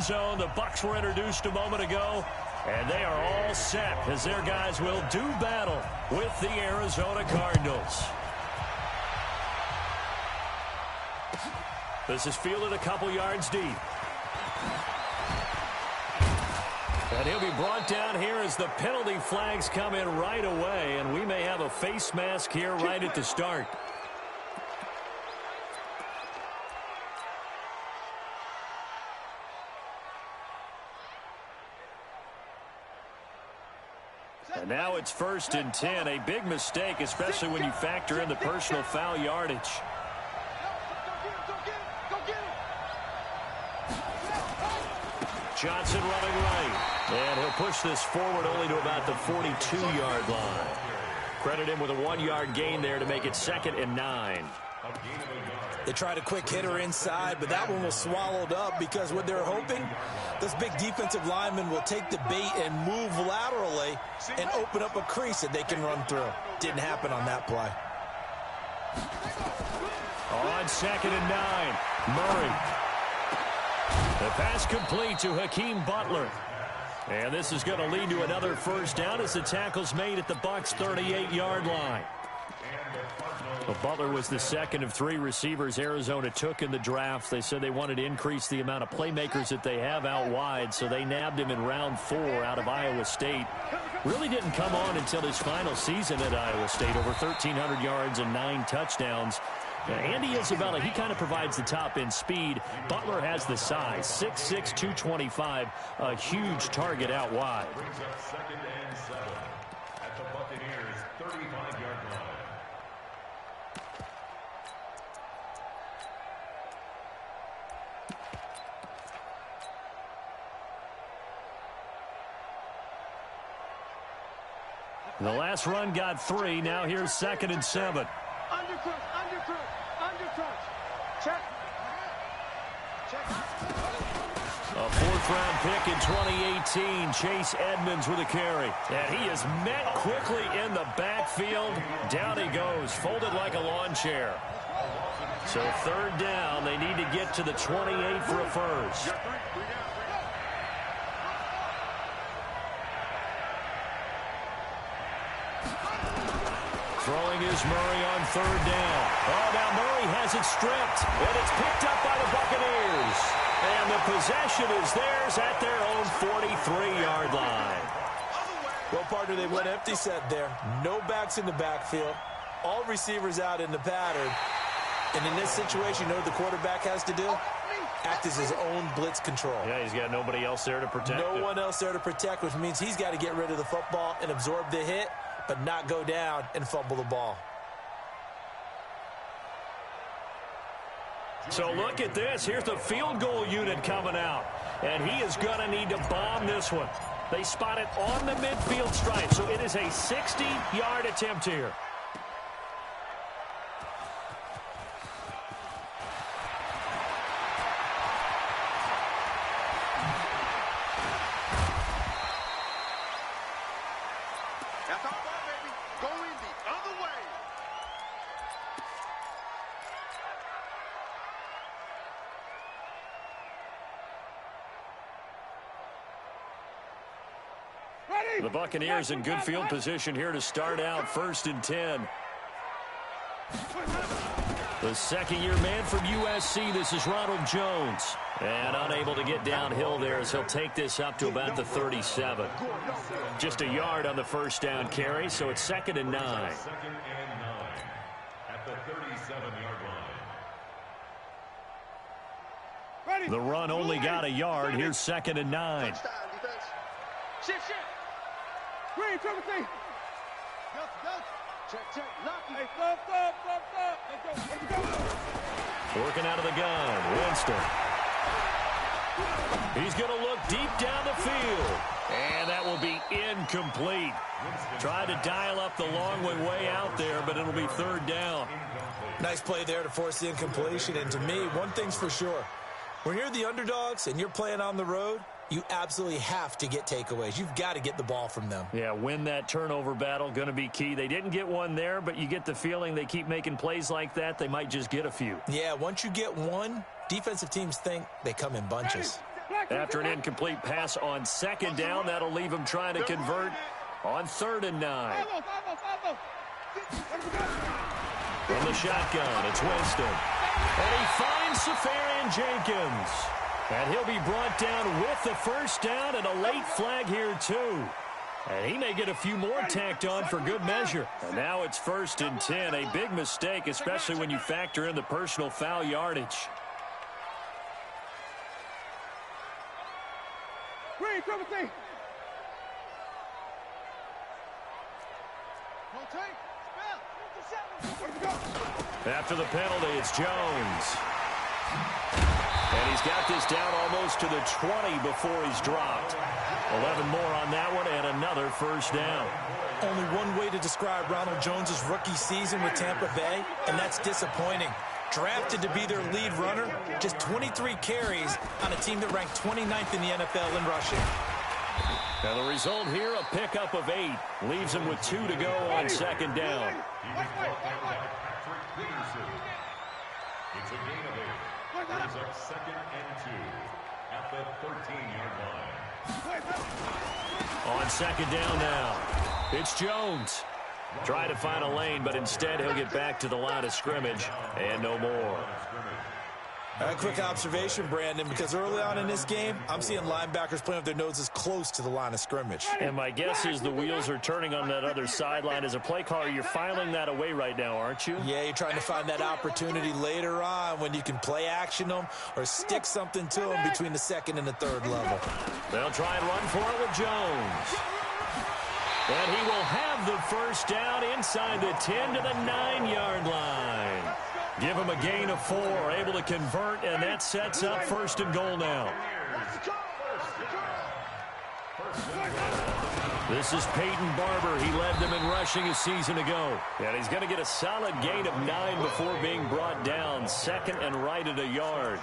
end zone. The Bucs were introduced a moment ago, and they are all set as their guys will do battle with the Arizona Cardinals. This is fielded a couple yards deep. And he'll be brought down here as the penalty flags come in right away, and we may have a face mask here right at the start. And now it's 1st and 10. A big mistake, especially when you factor in the personal foul yardage. Johnson running right. And he'll push this forward only to about the 42-yard line. Credit him with a 1-yard gain there to make it 2nd and 9. They tried a quick hitter inside, but that one was swallowed up because what they're hoping, this big defensive lineman will take the bait and move laterally and open up a crease that they can run through. Didn't happen on that play. On 2nd and 9, Murray. The pass complete to Hakeem Butler. And this is going to lead to another first down as the tackle's made at the Bucs' 38-yard line. Well, Butler was the second of 3 receivers Arizona took in the draft. They said they wanted to increase the amount of playmakers that they have out wide, so they nabbed him in round 4 out of Iowa State. Really didn't come on until his final season at Iowa State, over 1,300 yards and 9 touchdowns. Andy Isabella, he kind of provides the top-end speed. Butler has the size, 6'6", 225, a huge target out wide. The last run got 3. Now here's 2nd and 7. Check. A 4th-round pick in 2018. Chase Edmonds with a carry. And he is met quickly in the backfield. Down he goes, folded like a lawn chair. So 3rd down. They need to get to the 28 for a first. Throwing is Murray on 3rd down. Oh, now Murray has it stripped, and it's picked up by the Buccaneers. And the possession is theirs at their own 43-yard line. Well, partner, they went empty set there. No backs in the backfield. All receivers out in the pattern. And in this situation, you know what the quarterback has to do? Act as his own blitz control. Yeah, he's got nobody else there to protect him. No one else there to protect, which means he's got to get rid of the football and absorb the hit, but not go down and fumble the ball. So look at this. Here's the field goal unit coming out. And he is going to need to bomb this one. They spot it on the midfield stripe. So it is a 60-yard attempt here. That's all right, baby. Going the other way. The Buccaneers in good field position here to start out 1st and 10. The second-year man from USC, this is Ronald Jones. And unable to get downhill there as he'll take this up to about the 37. Just a yard on the first down carry, so it's 2nd and 9. At the 37-yard line. The run only got a yard. Here's 2nd and 9. Shit. Green, triple T. Go. Check. Lock. Hey, stop. Let's go. Working out of the gun, Winston. He's going to look deep down the field. And that will be incomplete. Tried to dial up the long way out there, but it'll be 3rd down. Nice play there to force the incompletion. And to me, one thing's for sure. When you're the underdogs and you're playing on the road, you absolutely have to get takeaways. You've got to get the ball from them. Yeah, win that turnover battle, going to be key. They didn't get one there, but you get the feeling they keep making plays like that, they might just get a few. Yeah, once you get one, defensive teams think they come in bunches. After an incomplete pass on second down, that'll leave him trying to convert on 3rd and 9. From the shotgun, it's Winston. And he finds Safarian Jenkins. And he'll be brought down with the first down and a late flag here, too. And he may get a few more tacked on for good measure. And now it's 1st and 10. A big mistake, especially when you factor in the personal foul yardage. After the penalty, it's Jones. And he's got this down almost to the 20 before he's dropped. 11 more on that one and another first down. Only one way to describe Ronald Jones' rookie season with Tampa Bay, and that's disappointing. Drafted to be their lead runner, just 23 carries on a team that ranked 29th in the NFL in rushing. Now the result here, a pickup of 8. Leaves him with 2 to go on second down. It's a gain of 8. Brings up 2nd and 2 at the 13-yard line. On second down now, it's Jones. Try to find a lane, but instead he'll get back to the line of scrimmage and no more. A quick observation, Brandon, because early on in this game, I'm seeing linebackers playing with their noses close to the line of scrimmage. And my guess is the wheels are turning on that other sideline. As a play caller, you're filing that away right now, aren't you? Yeah, you're trying to find that opportunity later on when you can play action them or stick something to them between the 2nd and the 3rd level. They'll try and run for it with Jones. And he will have the first down inside the 10 to the 9-yard line. Give him a gain of 4, able to convert, and that sets up 1st and goal now. This is Peyton Barber. He led them in rushing a season ago. And he's going to get a solid gain of 9 before being brought down. 2nd and right at a yard.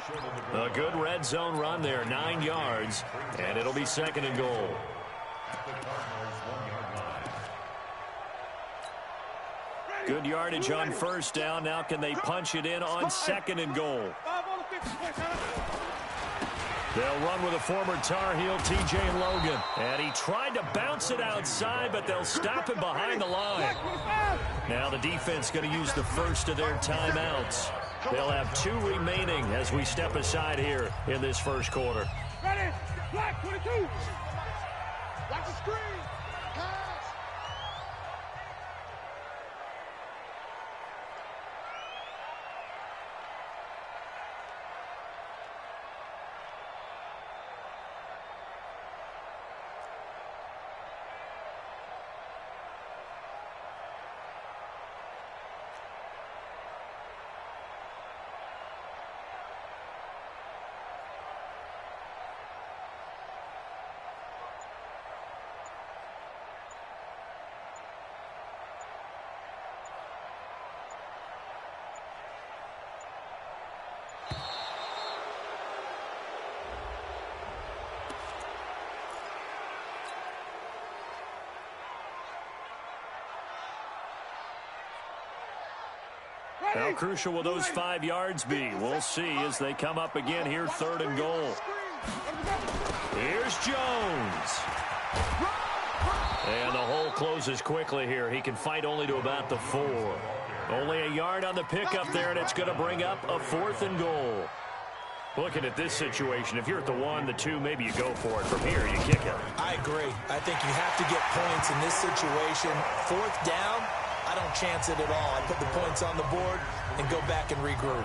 A good red zone run there, 9 yards, and it'll be 2nd and goal. Good yardage on first down. Now can they punch it in on 2nd and goal? They'll run with a former Tar Heel, T.J. Logan. And he tried to bounce it outside, but they'll stop him behind the line. Now the defense going to use the first of their timeouts. They'll have 2 remaining as we step aside here in this first quarter. Ready, black 22. Watch the screen. How crucial will those 5 yards be? We'll see as they come up again here, 3rd and goal. Here's Jones. And the hole closes quickly here. He can fight only to about the 4. Only a yard on the pickup there, and it's going to bring up a 4th and goal. Looking at this situation, if you're at the 1, the 2, maybe you go for it. From here, you kick it. I agree. I think you have to get points in this situation. 4th down, I don't chance it at all. I put the points on the board and go back and regroup.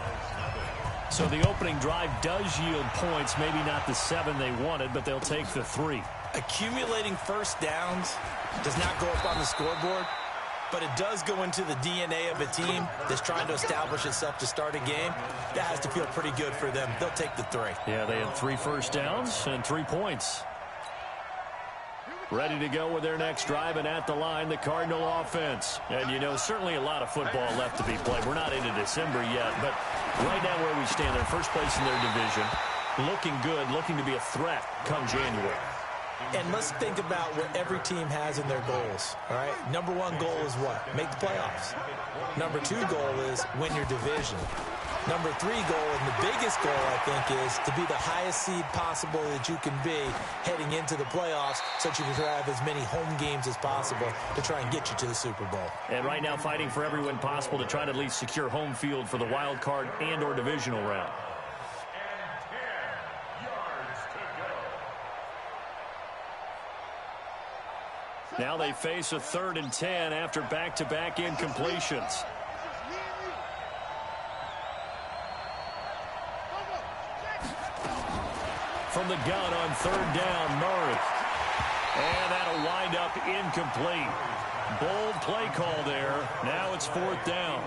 So the opening drive does yield points, maybe not the 7 they wanted, but they'll take the 3. Accumulating first downs does not go up on the scoreboard, but it does go into the DNA of a team that's trying to establish itself to start a game. That has to feel pretty good for them. They'll take the 3. Yeah, they had 3 first downs and 3 points. Ready to go with their next drive, and at the line, the Cardinal offense. And, you know, certainly a lot of football left to be played. We're not into December yet, but right now where we stand, they're first place in their division. Looking good, looking to be a threat come January. And let's think about what every team has in their goals, all right? Number 1 goal is what? Make the playoffs. Number 2 goal is win your division. Number 3 goal, and the biggest goal, I think, is to be the highest seed possible that you can be heading into the playoffs so that you can have as many home games as possible to try and get you to the Super Bowl. And right now fighting for every win possible to try to at least secure home field for the wild card and or divisional round. Now they face a 3rd and 10 after back-to-back incompletions. From the gun on 3rd down, Murray. And that'll wind up incomplete. Bold play call there. Now it's 4th down.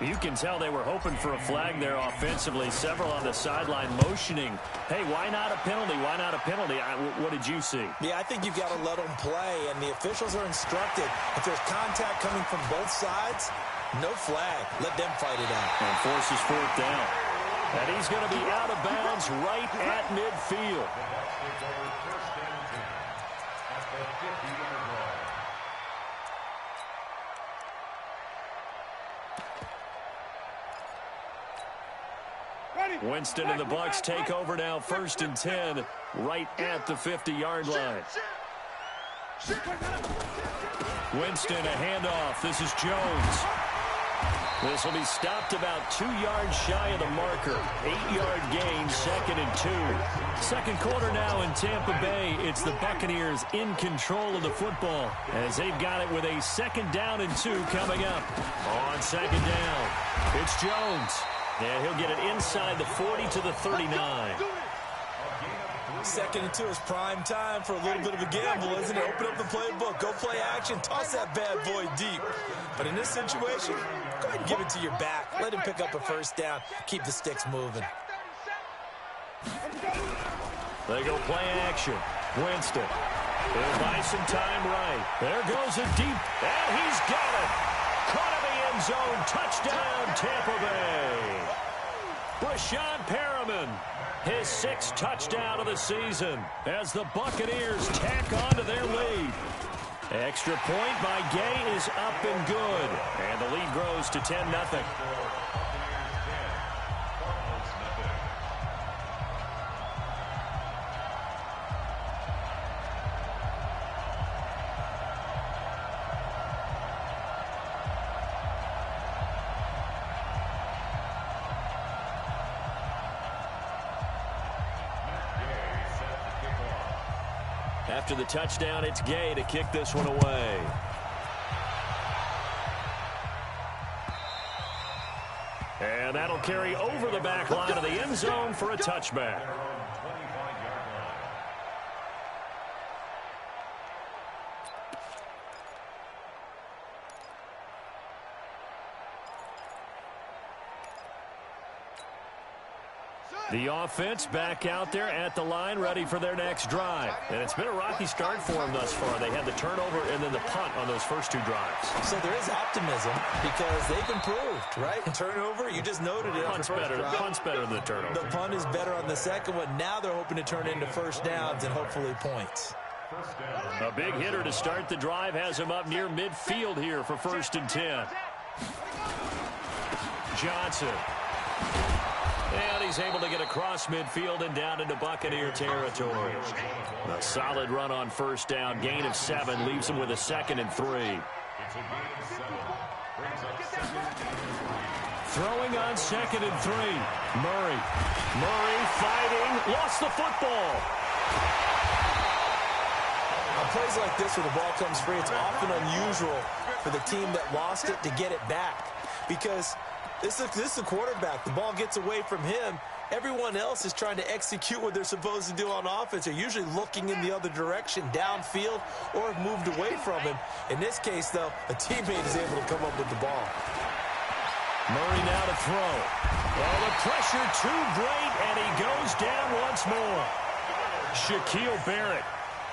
You can tell they were hoping for a flag there offensively. Several on the sideline motioning. Hey, why not a penalty? Why not a penalty? What did you see? Yeah, I think you've got to let them play, and the officials are instructed. If there's contact coming from both sides, no flag. Let them fight it out. And forces 4th down. And he's going to be out of bounds right at midfield. Winston and the Bucs take over now, 1st and 10, right at the 50-yard line. Winston, a handoff. This is Jones. This will be stopped about 2 yards shy of the marker. 8-yard gain, 2nd and 2. Second quarter now in Tampa Bay. It's the Buccaneers in control of the football as they've got it with a 2nd down and 2 coming up. On 2nd down, it's Jones. Yeah, he'll get it inside the 40 to the 39. 2nd and 2 is prime time for a little bit of a gamble, isn't it? Open up the playbook, go play action, toss that bad boy deep. But in this situation, go ahead and give it to your back. Let him pick up a 1st down. Keep the sticks moving. They go play action. Winston. He'll buy some time right. There goes a deep, and he's got it. Caught in the end zone. Touchdown, Tampa Bay. Brashad Perriman, his 6th touchdown of the season as the Buccaneers tack on to their lead. Extra point by Gay is up and good. And the lead grows to 10-0. After the touchdown, it's Gay to kick this one away. And that'll carry over the back line of the end zone for a touchback. The offense back out there at the line, ready for their next drive. And it's been a rocky start for them thus far. They had the turnover and then the punt on those first 2 drives. So there is optimism because they've improved, right? Turnover, you just noted it. Punt's better than the turnover. The punt is better on the second one. Now they're hoping to turn into 1st downs and hopefully points. A big hitter to start the drive has him up near midfield here for 1st and 10. Johnson. And he's able to get across midfield and down into Buccaneer territory. A solid run on 1st down. Gain of 7 leaves him with a 2nd and 3. Throwing on 2nd and 3. Murray fighting. Lost the football. On plays like this where the ball comes free, it's often unusual for the team that lost it to get it back. Because this is the quarterback. The ball gets away from him. Everyone else is trying to execute what they're supposed to do on offense. They're usually looking in the other direction, downfield, or have moved away from him. In this case, though, a teammate is able to come up with the ball. Murray now to throw. Well, the pressure too great, and he goes down once more. Shaquille Barrett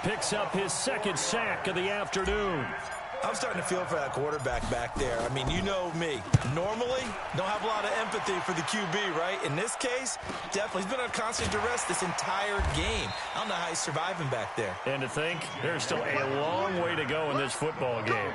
picks up his 2nd sack of the afternoon. I'm starting to feel for that quarterback back there. I mean, you know me. Normally, don't have a lot of empathy for the QB, right? In this case, definitely. He's been on constant duress this entire game. I don't know how he's surviving back there. And to think, there's still a long way to go in this football game.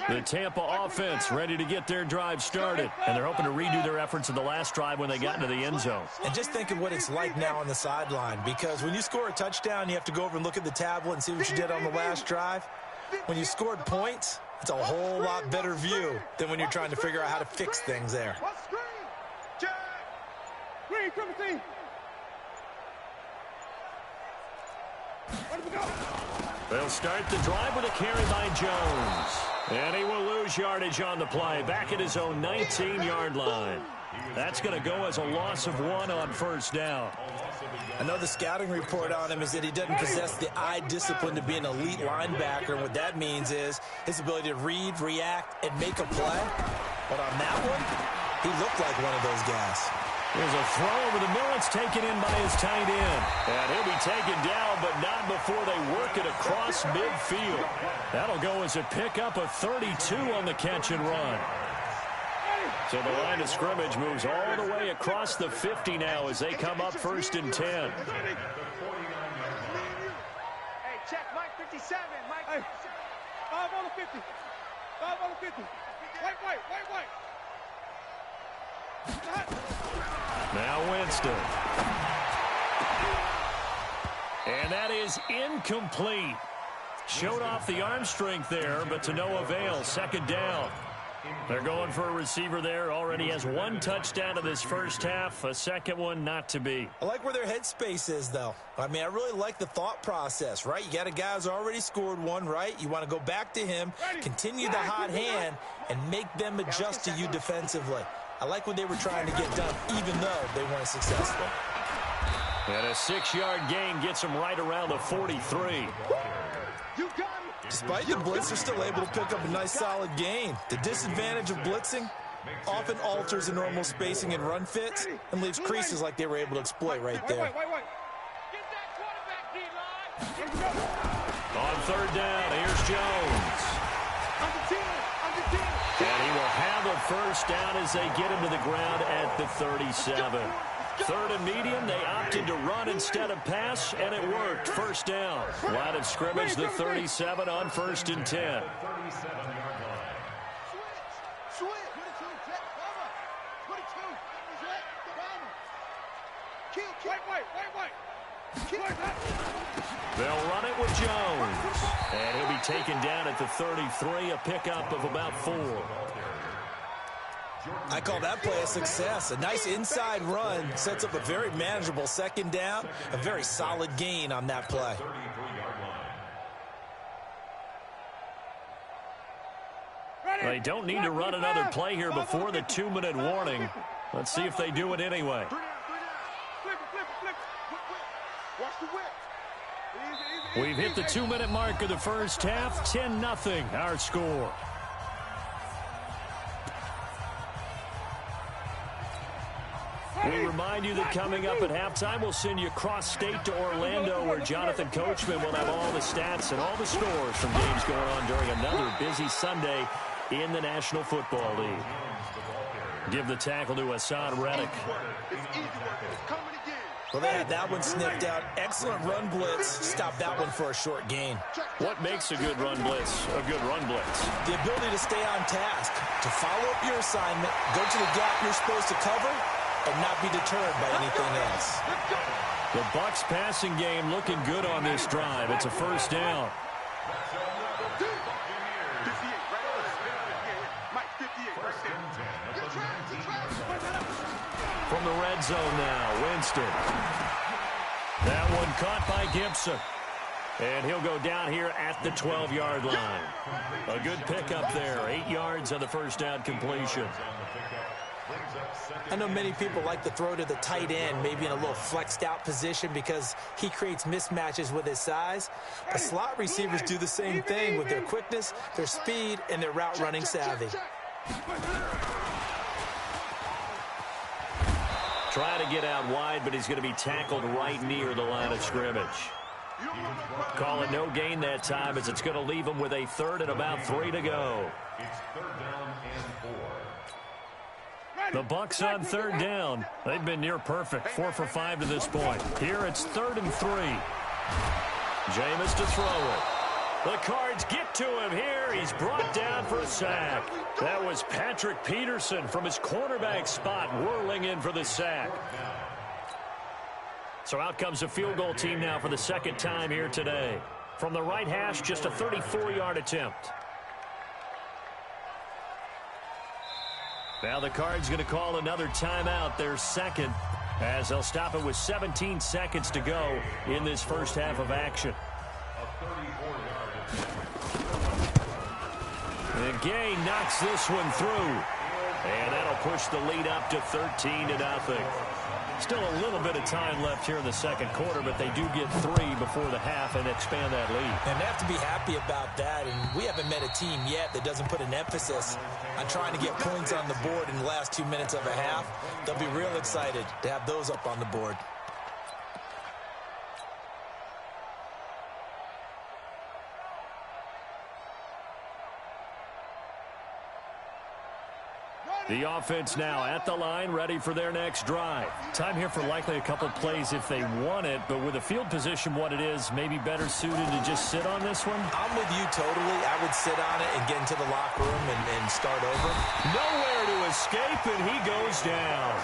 The Tampa offense ready to get their drive started, and they're hoping to redo their efforts in the last drive when they got into the end zone. And just think of what it's like now on the sideline, because when you score a touchdown, you have to go over and look at the tablet and see what you did on the last drive. When you scored points, it's a whole lot better view than when you're trying to figure out how to fix things there. Green, Timothy. Where do we go? They'll start the drive with a carry by Jones. And he will lose yardage on the play, back at his own 19-yard line. That's going to go as a loss of 1 on first down. I know the scouting report on him is that he doesn't possess the eye discipline to be an elite linebacker. And what that means is his ability to read, react, and make a play. But on that one, he looked like one of those guys. There's a throw over the middle. It's taken in by his tight end. And he'll be taken down, but not before they work it across midfield. That'll go as a pickup of 32 on the catch and run. So the line of scrimmage moves all the way across the 50 now as they come up 1st and 10. Hey, check, Mike 57, Mike 57. 5 on the 50. 5 on the 50. White. Now Winston. And that is incomplete. Showed off the arm strength there, but to no avail. 2nd down. They're going for a receiver there. Already has 1 touchdown in this first half. A second one not to be. I like where their headspace is, though. I mean, I really like the thought process, right? You got a guy who's already scored 1, right? You want to go back to him, continue the hot hand, and make them adjust to you defensively. I like what they were trying to get done, even though they weren't successful. And a 6-yard gain gets them right around the 43. Despite the blitz, they're still able to pick up a nice solid gain. The disadvantage of blitzing often alters the normal spacing and run fits and leaves creases like they were able to exploit right there. On 3rd down, here's Jones. And he will have a first down as they get him to the ground at the 37. 3rd and medium, they opted to run instead of pass, and it worked. First down. Line of scrimmage, the 37 on 1st and 10. They'll run it with Jones. And he'll be taken down at the 33, a pickup of about 4. I call that play a success. A nice inside run sets up a very manageable 2nd down. A very solid gain on that play. They don't need to run another play here before the 2-minute warning. Let's see if they do it anyway. We've hit the 2-minute mark of the first half. 10-0 our score. We remind you that coming up at halftime, we'll send you cross-state to Orlando, where Jonathan Coachman will have all the stats and all the scores from games going on during another busy Sunday in the National Football League. Give the tackle to Hassan Reddick. Well, they had that one sniffed out. Excellent run blitz. Stop that one for a short gain. What makes a good run blitz a good run blitz? The ability to stay on task, to follow up your assignment, go to the gap you're supposed to cover, and not be deterred by anything else. The Bucs passing game looking good on this drive. It's a first down. From the red zone now, Winston. That one caught by Gibson. And he'll go down here at the 12-yard line. A good pickup there. 8 yards on the first down completion. I know many people like to throw to the tight end, maybe in a little flexed out position because he creates mismatches with his size. The slot receivers do the same thing with their quickness, their speed, and their route running savvy. Try to get out wide, but he's going to be tackled right near the line of scrimmage. Call it no gain that time as it's going to leave him with a 3rd and about 3 to go. It's 3rd down and 4. The Bucs on 3rd down. They've been near perfect, 4 for 5 to this point. Here it's 3rd and 3. Jameis to throw it. The Cards get to him here. He's brought down for a sack. That was Patrick Peterson from his cornerback spot whirling in for the sack. So out comes a field goal team now for the second time here today. From the right hash, just a 34-yard attempt. Now the Cards going to call another timeout, their second, as they'll stop it with 17 seconds to go in this first half of action. And Gay knocks this one through. And that'll push the lead up to 13-0. Still a little bit of time left here in the second quarter, but they do get 3 before the half and expand that lead. And they have to be happy about that. And we haven't met a team yet that doesn't put an emphasis on trying to get points on the board in the last 2 minutes of a half. They'll be real excited to have those up on the board. The offense now at the line, ready for their next drive. Time here for likely a couple plays if they want it, but with the field position what it is, maybe better suited to just sit on this one? I'm with you totally. I would sit on it and get into the locker room and start over. Nowhere to escape, and he goes down.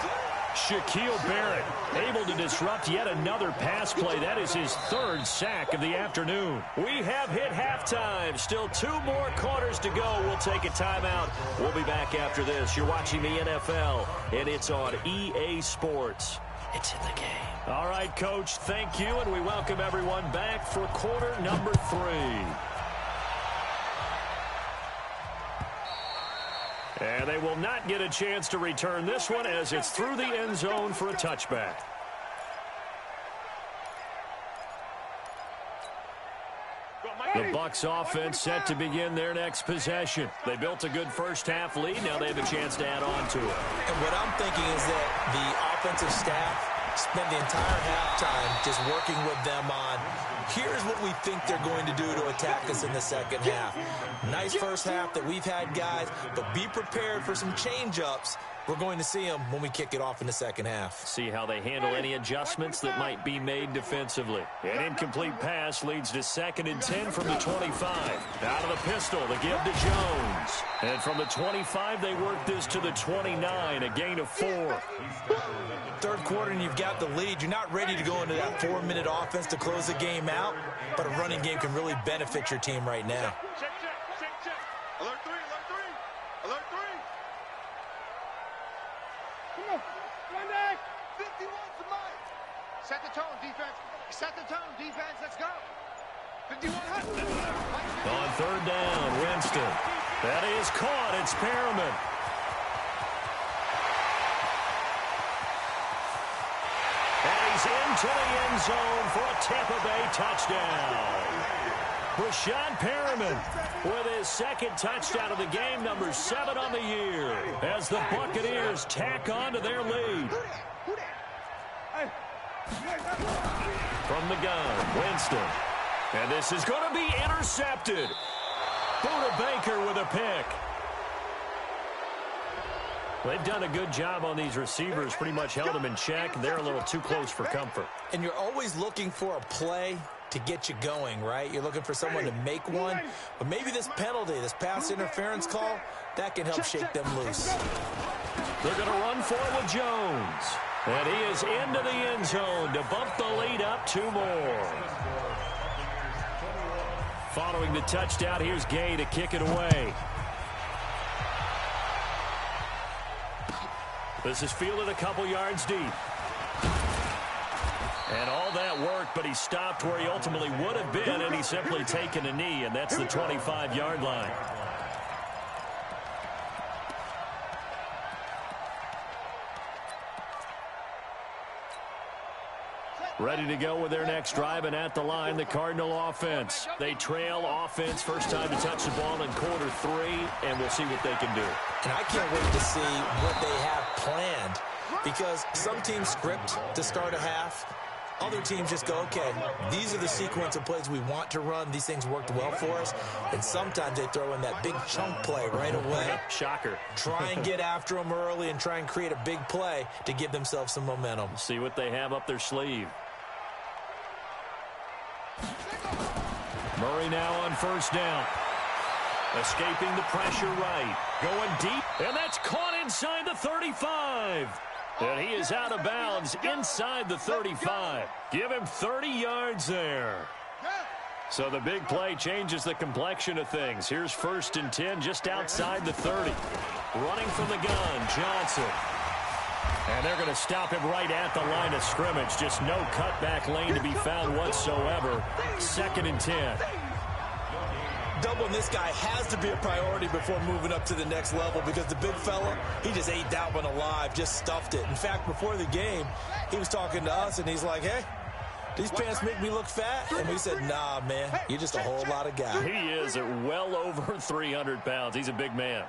Shaquille Barrett able to disrupt yet another pass play. That is his 3rd sack of the afternoon. We have hit halftime. Still 2 more quarters to go. We'll take a timeout. We'll be back after this. You're watching the NFL, and it's on EA Sports. It's in the game. All right, Coach, thank you, and we welcome everyone back for quarter number 3. And they will not get a chance to return this one as it's through the end zone for a touchback. The Bucs offense set to begin their next possession. They built a good first half lead. Now they have a chance to add on to it. And what I'm thinking is that the offensive staff spent the entire halftime just working with them on, here's what we think they're going to do to attack us in the second half. Nice first half that we've had, guys, but be prepared for some change-ups. We're going to see them when we kick it off in the second half. See how they handle any adjustments that might be made defensively. An incomplete pass leads to 2nd and 10 from the 25. Out of the pistol, the give to Jones. And from the 25, they work this to the 29, a gain of 4. Third quarter and you've got the lead. You're not ready to go into that 4-minute offense to close the game out, but a running game can really benefit your team right now. Check. Alert 3. Alert 3. Come on. Run back. 51 to Mike. Set the tone, defense. Set the tone, defense. Let's go. 51 hot. On 3rd down, Winston. That is caught. It's Perriman. And he's into the end zone for a Tampa Bay touchdown. Rashad Perriman with his 2nd touchdown of the game, number 7 on the year, as the Buccaneers tack on to their lead. From the gun, Winston. And this is going to be intercepted. Buda Baker with a pick. They've done a good job on these receivers, pretty much held them in check. They're a little too close for comfort. And you're always looking for a play to get you going, right? You're looking for someone to make one. But maybe this penalty, this pass interference call, that can help shake them loose. They're going to run for it with Jones. And he is into the end zone to bump the lead up 2 more. Following the touchdown, here's Gay to kick it away. This is fielded a couple yards deep. And all that work, but he stopped where he ultimately would have been, and he's simply taken a knee, and that's the 25-yard line. Ready to go with their next drive, and at the line, the Cardinal offense. They trail offense, first time to touch the ball in quarter 3, and we'll see what they can do. And I can't wait to see what they have planned, because some teams script to start a half. Other teams just go, okay, these are the sequence of plays we want to run. These things worked well for us. And sometimes they throw in that big chunk play right away. Shocker. Try and get after them early and try and create a big play to give themselves some momentum. See what they have up their sleeve. Murray now on first down. Escaping the pressure right. Going deep, and that's caught inside the 35. And he is out of bounds inside the 35. Give him 30 yards there. So the big play changes the complexion of things. Here's 1st and 10 just outside the 30. Running from the gun, Johnson. And they're going to stop him right at the line of scrimmage. Just no cutback lane to be found whatsoever. 2nd and 10. Doubling this guy has to be a priority before moving up to the next level because the big fella, he just ate that one alive, just stuffed it. In fact, before the game, he was talking to us, and he's like, hey, these pants make me look fat? And we said, nah, man, you're just a whole lot of guy. He is at well over 300 pounds. He's a big man.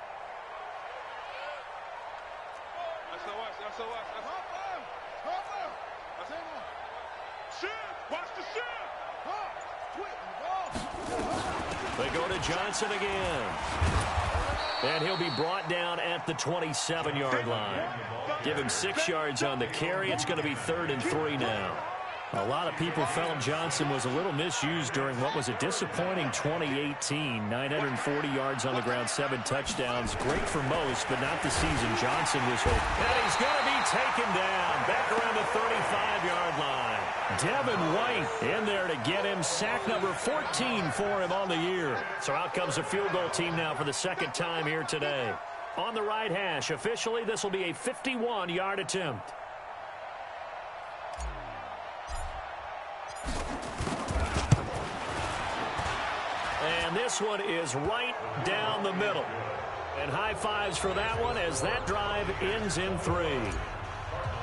They go to Johnson again. And he'll be brought down at the 27-yard line. Give him 6 yards on the carry. It's going to be 3rd and 3 now. A lot of people felt Johnson was a little misused during what was a disappointing 2018. 940 yards on the ground, 7 touchdowns. Great for most, but not the season Johnson was hoping. And he's going to be taken down back around the 35-yard line. Devin White in there to get him. Sack number 14 for him on the year. So out comes a field goal team now for the 2nd time here today. On the right hash, officially, this will be a 51-yard attempt. And this one is right down the middle. And high fives for that one as that drive ends in 3.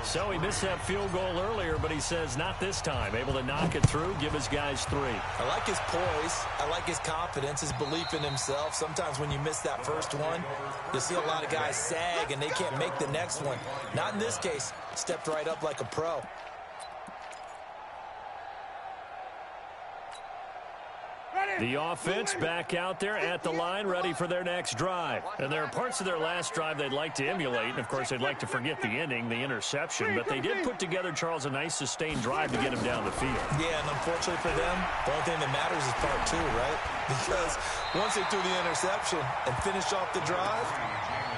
So he missed that field goal earlier, but he says not this time. Able to knock it through, give his guys 3. I like his poise. I like his confidence, his belief in himself. Sometimes when you miss that first one, you'll see a lot of guys sag and they can't make the next one. Not in this case. Stepped right up like a pro. The offense back out there at the line, ready for their next drive. And there are parts of their last drive they'd like to emulate. And, of course, they'd like to forget the ending, the interception. But they did put together, Charles, a nice sustained drive to get him down the field. Yeah, and unfortunately for them, the only thing that matters is part 2, right? Because once they threw the interception and finished off the drive,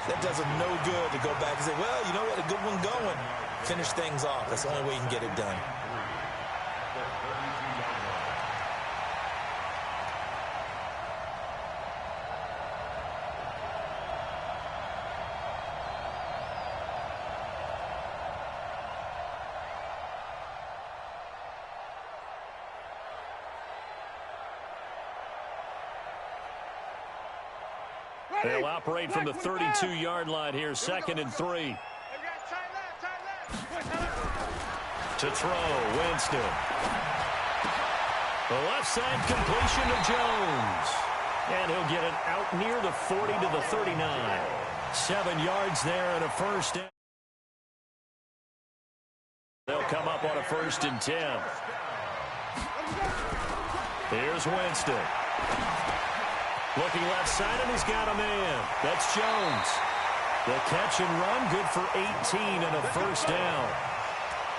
that does them no good to go back and say, well, you know what, a good one going. Finish things off. That's the only way you can get it done. They'll operate from the 32-yard line here, 2nd and 3. To throw, Winston. The left side completion to Jones. And he'll get it out near the 40 to the 39. 7 yards there and a first down. They'll come up on a 1st and 10. Here's Winston. Looking left side, and he's got a man. That's Jones. The catch and run, good for 18 and a first down.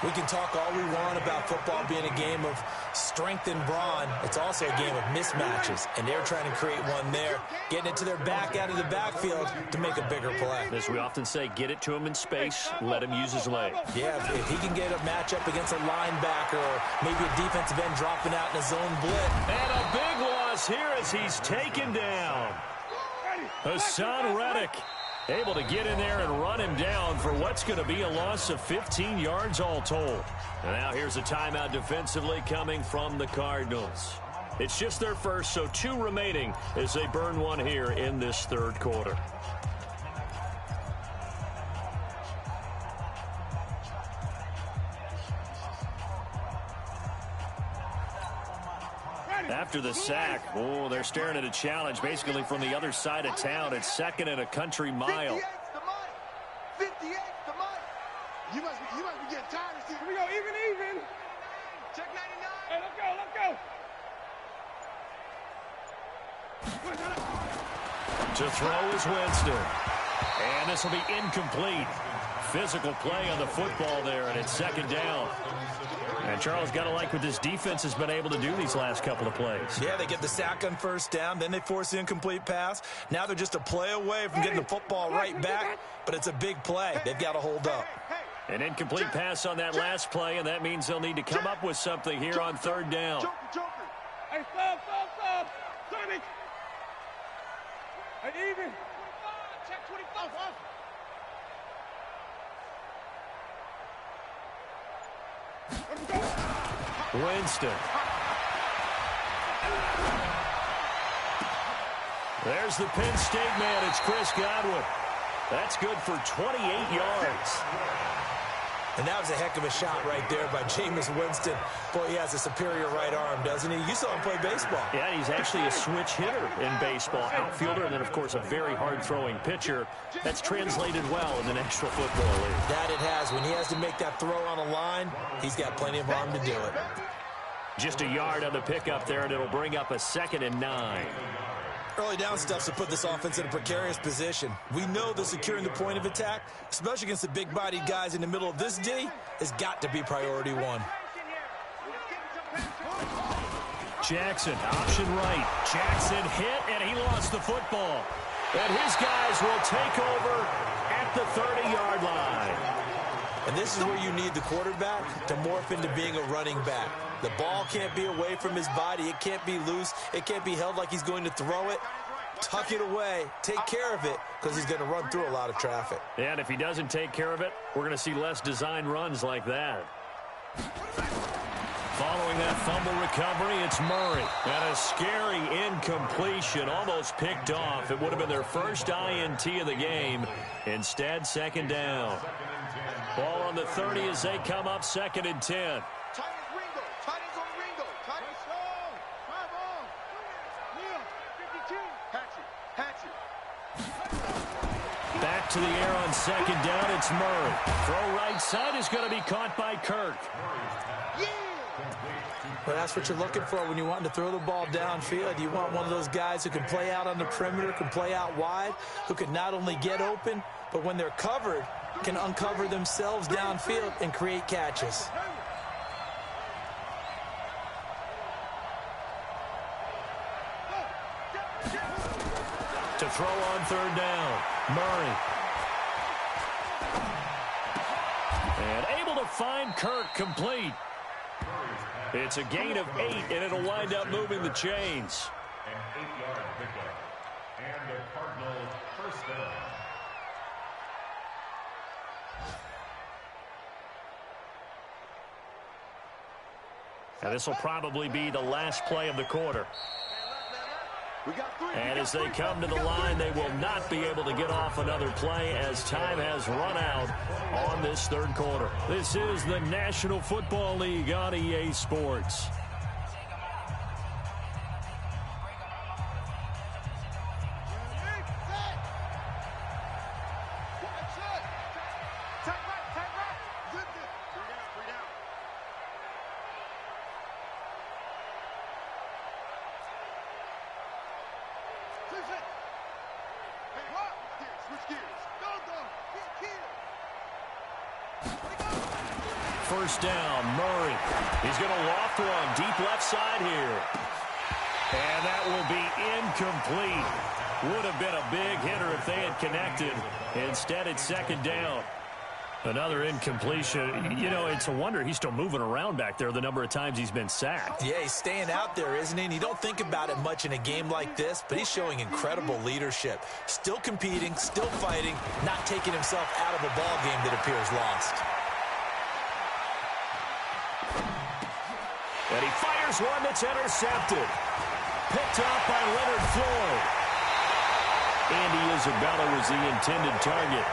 We can talk all we want about football being a game of strength and brawn. It's also a game of mismatches, and they're trying to create one there, getting it to their back out of the backfield to make a bigger play. As we often say, get it to him in space, let him use his leg. Yeah, if he can get a matchup against a linebacker or maybe a defensive end dropping out in a zone blitz. And a big loss here as he's taken down. Hassan Reddick able to get in there and run him down for what's going to be a loss of 15 yards all told. And now here's a timeout defensively coming from the Cardinals. It's just their first, so 2 remaining as they burn one here in this 3rd quarter. After the sack, oh, they're staring at a challenge basically from the other side of town. It's 2nd and a country mile. 58 to Mike. You must be getting tired of seeing. Here we go, even. Check 99. Hey, let's go. To throw is Winston. And this will be incomplete. Physical play on the football there, and it's 2nd down. And Charles, got to like what this defense has been able to do these last couple of plays. Yeah, they get the sack on first down, then they force the incomplete pass. Now they're just a play away from getting the football right back, but it's a big play. They've got to hold up. An incomplete pass on that last play, and that means they'll need to come up with something here on third down. Hey, stop. Sonic. Hey, even. Check 25. Winston. There's the Penn State man. It's Chris Godwin. That's good for 28 yards. And that was a heck of a shot right there by Jameis Winston. Boy, he has a superior right arm, doesn't he? You saw him play baseball. Yeah, he's actually a switch hitter in baseball. Outfielder, and then, of course, a very hard-throwing pitcher. That's translated well in the National Football League. That it has. When he has to make that throw on a line, he's got plenty of arm to do it. Just a yard on the pickup there, and it'll bring up a 2nd and 9. Early down stuffs to put this offense in a precarious position. We know that securing the point of attack, especially against the big-bodied guys in the middle of this D, has got to be priority one. Jackson, option right. Jackson hit, and he lost the football. And his guys will take over at the 30-yard line. And this is where you need the quarterback to morph into being a running back. The ball can't be away from his body. It can't be loose. It can't be held like he's going to throw it. Tuck it away. Take care of it, because he's going to run through a lot of traffic. And if he doesn't take care of it, we're going to see less design runs like that. Following that fumble recovery, it's Murray. And a scary incompletion, almost picked off. It would have been their first INT of the game. Instead, 2nd down. Ball on the 30 as they come up 2nd and 10. Back to the air on 2nd down, it's Murray. Throw right side is going to be caught by Kirk. Well, that's what you're looking for when you want to throw the ball downfield. You want one of those guys who can play out on the perimeter, can play out wide, who can not only get open, but when they're covered, can uncover themselves downfield and create catches. To throw on 3rd down, Murray. And able to find Kirk complete. It's a gain of 8, and it'll wind up moving the chains. An 8-yard pickup. And the Cardinals first down. Now this will probably be the last play of the quarter. And as they come to the line, they will not be able to get off another play as time has run out on this 3rd quarter. This is the National Football League on EA Sports. First down, Murray. He's going to loft one deep left side here. And that will be incomplete. Would have been a big hitter if they had connected. Instead, it's 2nd down. Another incompletion. You know, it's a wonder he's still moving around back there the number of times he's been sacked. Yeah, he's staying out there, isn't he? And you don't think about it much in a game like this, but he's showing incredible leadership. Still competing, still fighting, not taking himself out of a ball game that appears lost. And he fires one that's intercepted. Picked off by Leonard Floyd. Andy Isabella was the intended target.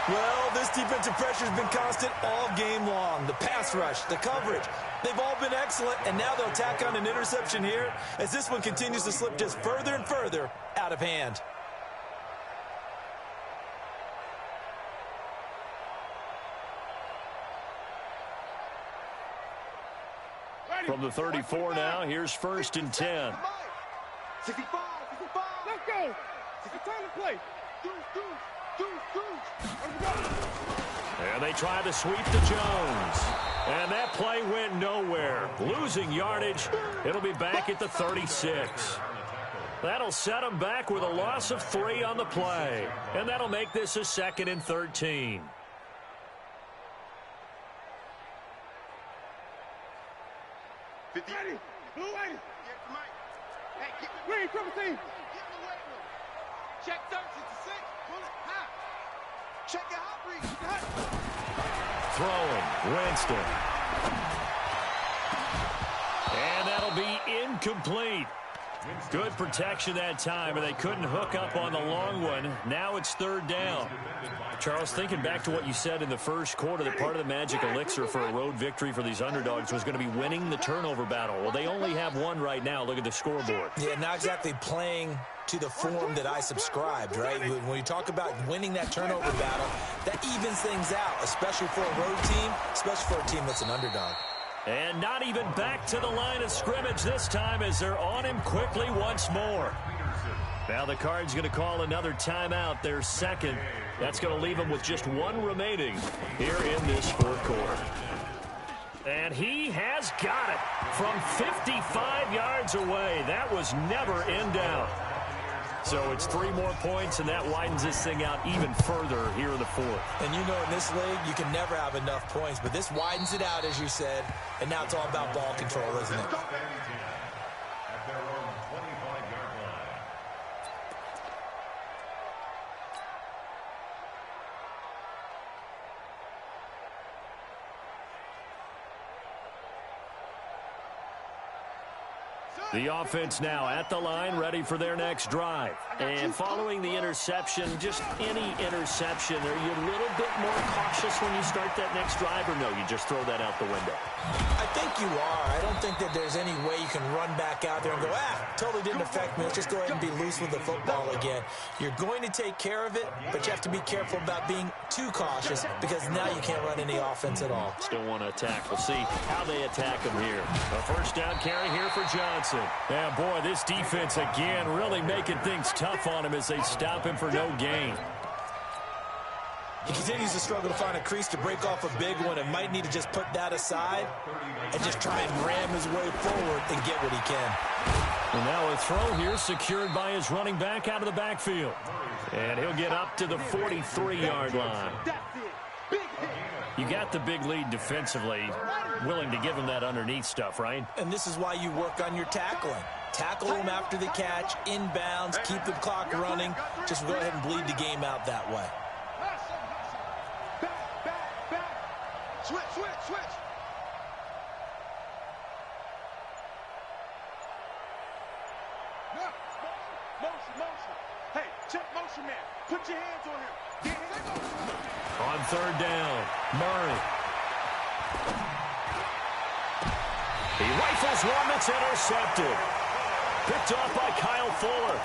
Well, this defensive pressure has been constant all game long. The pass rush, the coverage, they've all been excellent, and now they'll tack on an interception here as this one continues to slip just further and further out of hand. From the 34 now, here's 1st and 10. 65. Let's go. It's time to play. And they try to sweep to Jones. And that play went nowhere. Losing yardage. It'll be back at the 36. That'll set them back with a loss of 3 on the play. And that'll make this a 2nd and 13. Ready. Blue 80. Hey, get Green, triple team. in the weight room. Check 36. Pull it high. Check your hot breathe. Throwing, Winston. And that'll be incomplete. Good protection that time, and they couldn't hook up on the long one. Now it's 3rd down. Charles, thinking back to what you said in the first quarter, that part of the magic elixir for a road victory for these underdogs was going to be winning the turnover battle. Well, they only have one right now. Look at the scoreboard. Yeah, not exactly playing to the form that I subscribed, right? When you talk about winning that turnover battle, that evens things out, especially for a road team, especially for a team that's an underdog. And not even back to the line of scrimmage this time as they're on him quickly once more. Now the Cards going to call another timeout, their 2nd. That's going to leave them with just 1 remaining here in this 4th quarter. And he has got it from 55 yards away. That was never in doubt. So it's 3 more points, and that widens this thing out even further here in the 4th. And you know in this league, you can never have enough points, but this widens it out, as you said, and now it's all about ball control, isn't it? At their own 25-yard line. The offense now at the line, ready for their next drive. And following the interception, just any interception, are you a little bit more cautious when you start that next drive, or no, you just throw that out the window? I think you are. I don't think that there's any way you can run back out there and go, totally didn't affect me. Let's just go ahead and be loose with the football again. You're going to take care of it, but you have to be careful about being too cautious because now you can't run any offense at all. Still want to attack. We'll see how they attack him here. A 1st down carry here for Johnson. Yeah, boy, this defense again really making things tough on him as they stop him for no gain. He continues to struggle to find a crease to break off a big one and might need to just put that aside and just try and ram his way forward and get what he can. And now a throw here secured by his running back out of the backfield. And he'll get up to the 43-yard line. You got the big lead defensively, willing to give him that underneath stuff, right? And this is why you work on your tackling. Tackle him after the catch, inbounds, keep the clock running. Just go ahead and bleed the game out that way. Back. Switch. Motion. Hey, check motion man. Put your hands on him. On 3rd down, Murray. He rifles one that's intercepted. Picked off by Kyle Fuller.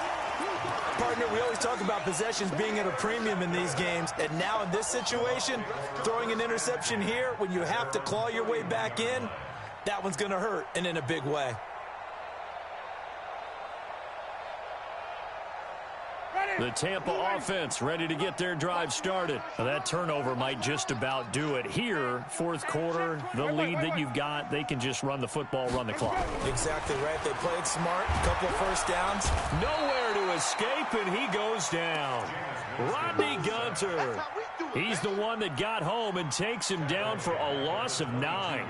Partner, we always talk about possessions being at a premium in these games, and now in this situation, throwing an interception here when you have to claw your way back in, that one's going to hurt, and in a big way. The Tampa offense ready to get their drive started. Now, that turnover might just about do it. Here, 4th quarter, the lead that you've got, they can just run the football, run the clock. Exactly right. They played smart. A couple of 1st downs. Nowhere to escape, and he goes down. Rodney Gunter. He's the one that got home and takes him down for a loss of 9.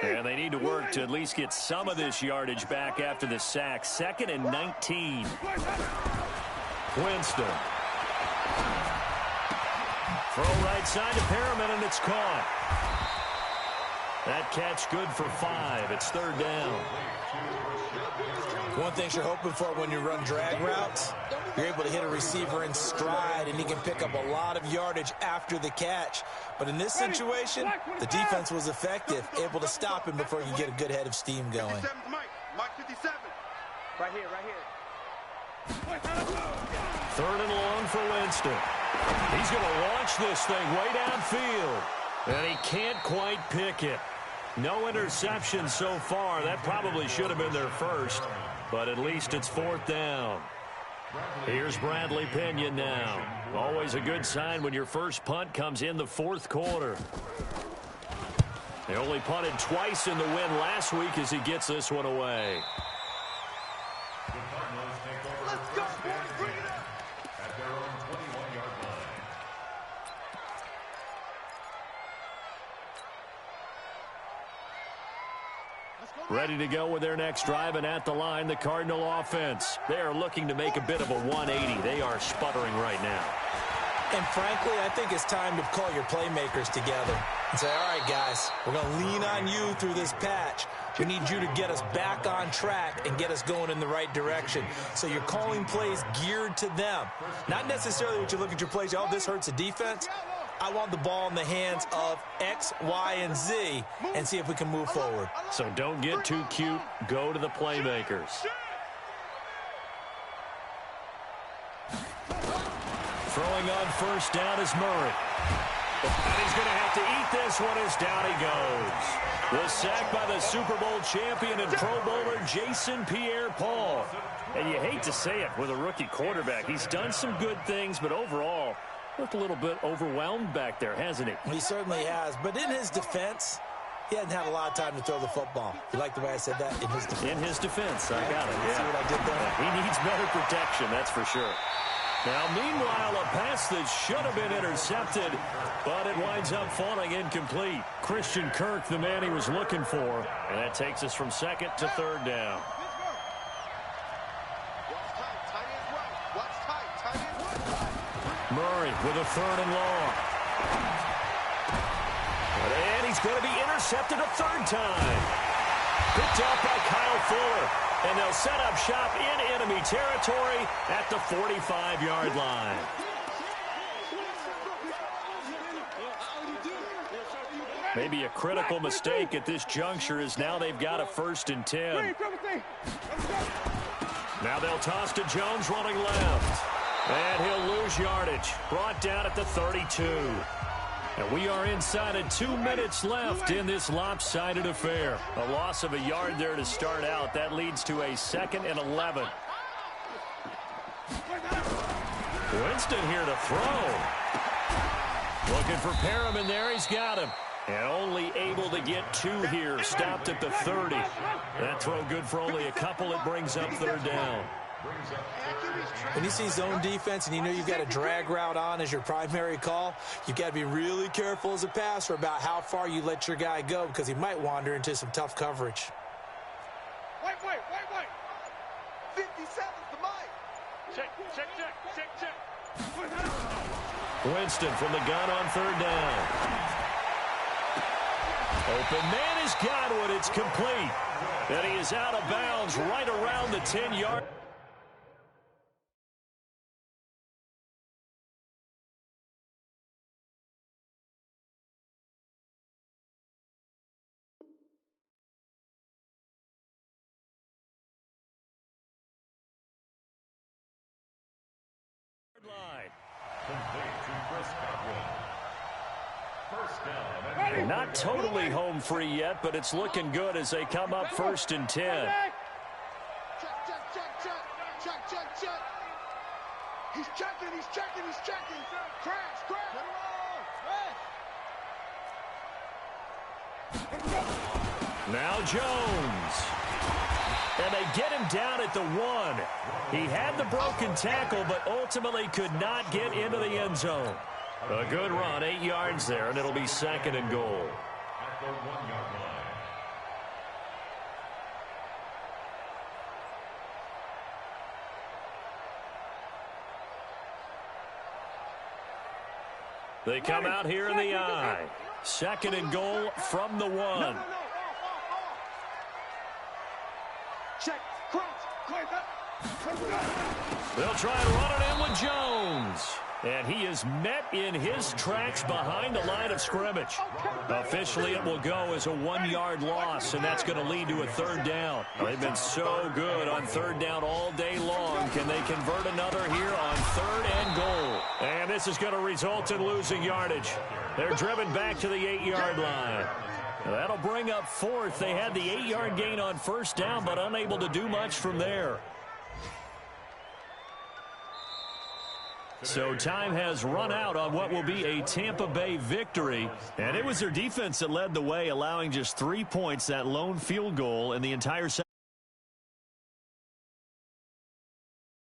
And they need to work to at least get some of this yardage back after the sack. 2nd and 19. Winston. Throw right side to Perriman, and it's caught. That catch good for 5. It's 3rd down. One thing you're hoping for when you run drag routes, you're able to hit a receiver in stride, and he can pick up a lot of yardage after the catch. But in this situation, the defense was effective, able to stop him before you get a good head of steam going. 57's Mike 57. Right here. 3rd and long for Winston. He's going to launch this thing way downfield. And he can't quite pick it. No interceptions so far. That probably should have been their first, but at least it's 4th down. Here's Bradley Pinion now. Always a good sign when your first punt comes in the 4th quarter. They only punted twice in the win last week as he gets this one away. Let's go, boys. Bring it up. At their own 21-yard line. Ready to go with their next drive, and at the line, the Cardinal offense. They are looking to make a bit of a 180. They are sputtering right now. And frankly, I think it's time to call your playmakers together and say, all right, guys, we're going to lean on you through this patch. We need you to get us back on track and get us going in the right direction. So you're calling plays geared to them. Not necessarily what you look at your plays, oh, this hurts the defense. I want the ball in the hands of X, Y, and Z and see if we can move forward. So don't get too cute. Go to the playmakers. Throwing on first down is Murray. And he's going to have to eat this one as down he goes. The sack by the Super Bowl champion and Pro Bowler Jason Pierre-Paul. And you hate to say it with a rookie quarterback. He's done some good things, but overall, looked a little bit overwhelmed back there, hasn't he? He certainly has. But in his defense, he hadn't had a lot of time to throw the football. You like the way I said that? In his defense. In his defense, I got it. See what I did there? He needs better protection, that's for sure. Now, meanwhile, a pass that should have been intercepted, but it winds up falling incomplete. Christian Kirk, the man he was looking for, and that takes us from 2nd to 3rd down. Murray with a 3rd and long. And he's going to be intercepted a 3rd time. Picked up by Kyle Fuller. And they'll set up shop in enemy territory at the 45-yard line. Maybe a critical mistake at this juncture is now they've got a 1st and 10. Now they'll toss to Jones running left. And he'll lose yardage. Brought down at the 32. And we are inside of 2 minutes left in this lopsided affair. A loss of a yard there to start out. That leads to a 2nd and 11. Winston here to throw. Looking for Perriman there. He's got him. And only able to get 2 here. Stopped at the 30. That throw good for only a couple. It brings up 3rd down. When you see zone defense and you know you've got a drag route on as your primary call, you've got to be really careful as a passer about how far you let your guy go because he might wander into some tough coverage. Wait. 57's the mic. Check. Winston from the gun on 3rd down. Open man has got one. It's complete. And he is out of bounds right around the 10-yard. Not totally home free yet, but it's looking good as they come up 1st and 10. Check. He's checking. Crash. Now Jones. And they get him down at the 1. He had the broken tackle, but ultimately could not get into the end zone. A good run, 8 yards there, and it'll be 2nd and goal. At the 1-yard line. They come out here in the I. 2nd and goal from the 1. Check. They'll try and run it in with Jones. And he is met in his tracks behind the line of scrimmage. Officially, it will go as a 1-yard loss, and that's going to lead to a 3rd down. They've been so good on 3rd down all day long. Can they convert another here on 3rd and goal? And this is going to result in losing yardage. They're driven back to the 8-yard line. That'll bring up fourth. They had the 8-yard gain on first down, but unable to do much from there. So time has run out on what will be a Tampa Bay victory. And it was their defense that led the way, allowing just 3 points, that lone field goal in the entire second.